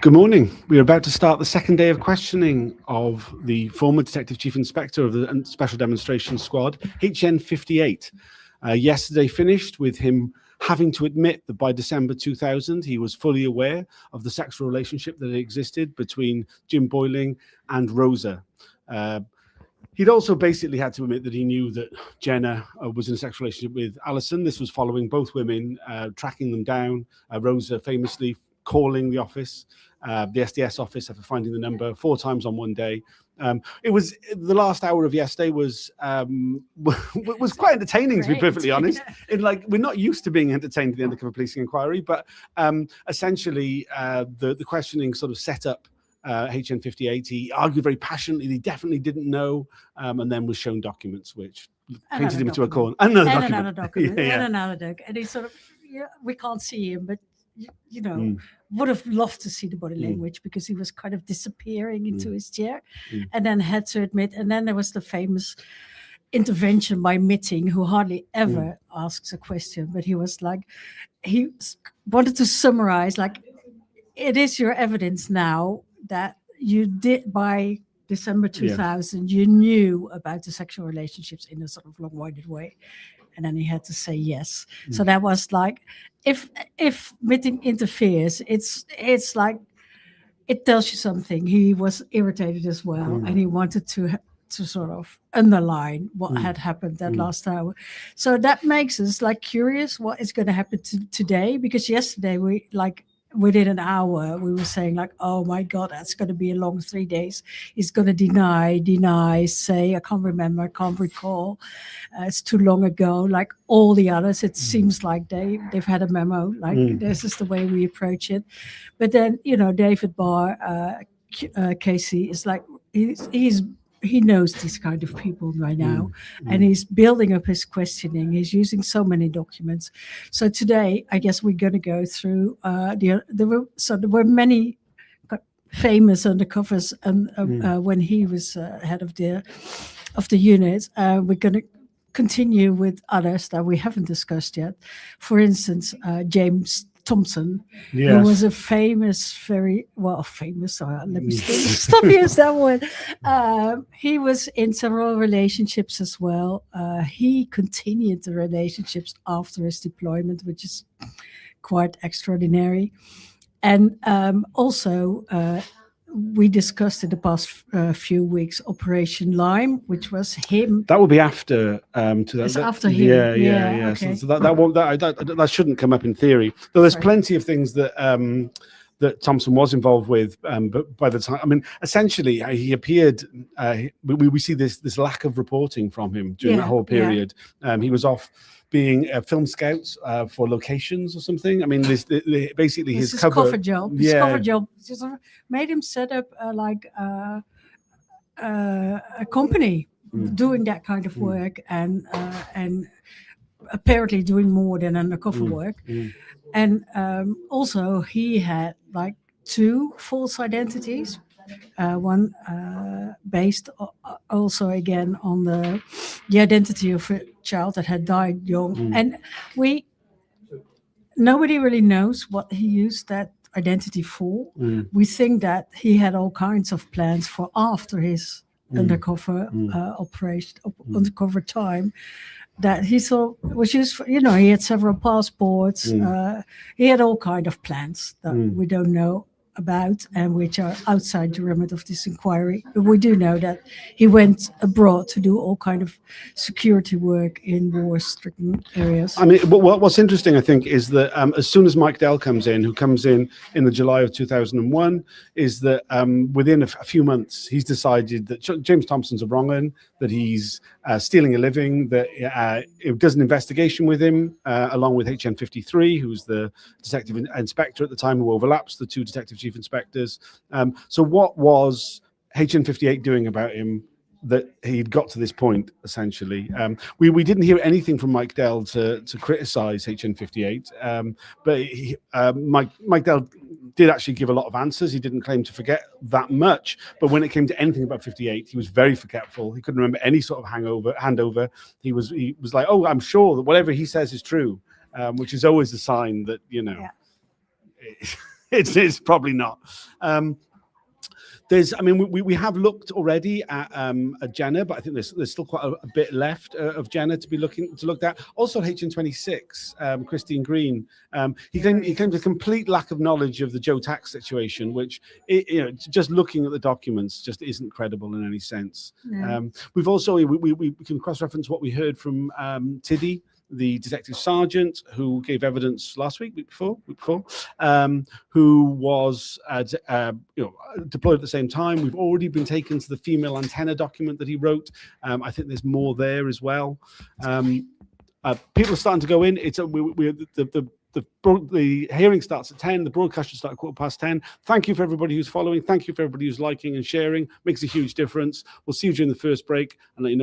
Good morning. We are about to start the second day of questioning of the former Detective Chief Inspector of the Special Demonstration Squad, HN58. Yesterday finished with him having to admit that by December 2000, he was fully aware of the sexual relationship that existed between Jim Boyling and Rosa. He'd also basically had to admit that he knew that Jenna was in a sexual relationship with Alison. This was following both women, tracking them down. Rosa famously calling the office, the SDS office, after finding the number 4 times on one day. It was the last hour of yesterday was quite entertaining, to be perfectly honest. In like, we're not used to being entertained at the end of a policing inquiry, but essentially the questioning sort of set up HN58. He argued very passionately that he definitely didn't know, and then was shown documents which painted him into a corner. Another document. And he sort of, we can't see him, but you know, would have loved to see the body language because he was kind of disappearing into his chair, and then had to admit. And then there was the famous intervention by Mitting, who hardly ever asks a question, but he was like, he wanted to summarize, like, it is your evidence now that you did by December 2000, you knew about the sexual relationships in a sort of long-winded way. And then he had to say yes. So that was like, if Mitting interferes, it's like, it tells you something. He was irritated as well, and he wanted to sort of underline what had happened that last hour. So that makes us like curious what is going to happen today, because yesterday we like, within an hour, we were saying like, oh my God, that's going to be a long 3 days. He's going to deny, say, I can't remember, I can't recall. It's too long ago. Like all the others, it seems like they've had a memo. Like this is the way we approach it. But then, you know, David Barr, Casey is like, he knows these kind of people right now, and he's building up his questioning. He's using so many documents. So today, I guess we're going to go through there were many famous undercovers, and when he was head of the unit, we're going to continue with others that we haven't discussed yet. For instance, James Thompson, who was a famous, very well famous. Let me stop use that word. He was in several relationships as well. He continued the relationships after his deployment, which is quite extraordinary. And also, we discussed in the past few weeks Operation Lime, which was him. That will be after. It's after him. Yeah. Okay. So that shouldn't come up in theory. Though there's plenty of things that that Thompson was involved with, but by the time, I mean, essentially, he appeared. We see this lack of reporting from him during that whole period. He was off being film scouts for locations or something. I mean, basically his cover job. His cover job just made him set up a company doing that kind of work, and apparently doing more than undercover work. And also he had like 2 false identities. One based also again on the identity of a child that had died young, and nobody really knows what he used that identity for. We think that he had all kinds of plans for after his undercover operation, undercover time, that he thought was used for, he had several passports. He had all kind of plans that we don't know about and which are outside the remit of this inquiry. But we do know that he went abroad to do all kind of security work in war-stricken areas. I mean, what's interesting, I think, is that as soon as Mike Dell comes in, who comes in the July of 2001, is that within a few months, he's decided that James Thompson's a wrong un, that he's stealing a living, that it does an investigation with him, along with HN53, who's the detective inspector at the time, who overlaps the 2 detective chief inspectors. So what was HN58 doing about him that he'd got to this point, essentially? We didn't hear anything from Mike Dell to criticize HN58, but Mike Dell did actually give a lot of answers. He didn't claim to forget that much, but when it came to anything about 58, he was very forgetful. He couldn't remember any sort of handover. He was like, oh, I'm sure that whatever he says is true, which is always a sign that, it's probably not. We have looked already at Jenna, but I think there's still quite a bit left of Jenna to be looked at. Also, HN28, Christine Green, he claimed a complete lack of knowledge of the Joe Tax situation, which just looking at the documents just isn't credible in any sense. No. We've also we can cross-reference what we heard from Tiddy, the detective sergeant who gave evidence last week before, who was deployed at the same time. We've already been taken to the female antenna document that he wrote. I think there's more there as well. People are starting to go in. It's the hearing starts at 10. The broadcast should start at 10:15. Thank you for everybody who's following. Thank you for everybody who's liking and sharing. Makes a huge difference. We'll see you during the first break and let you know.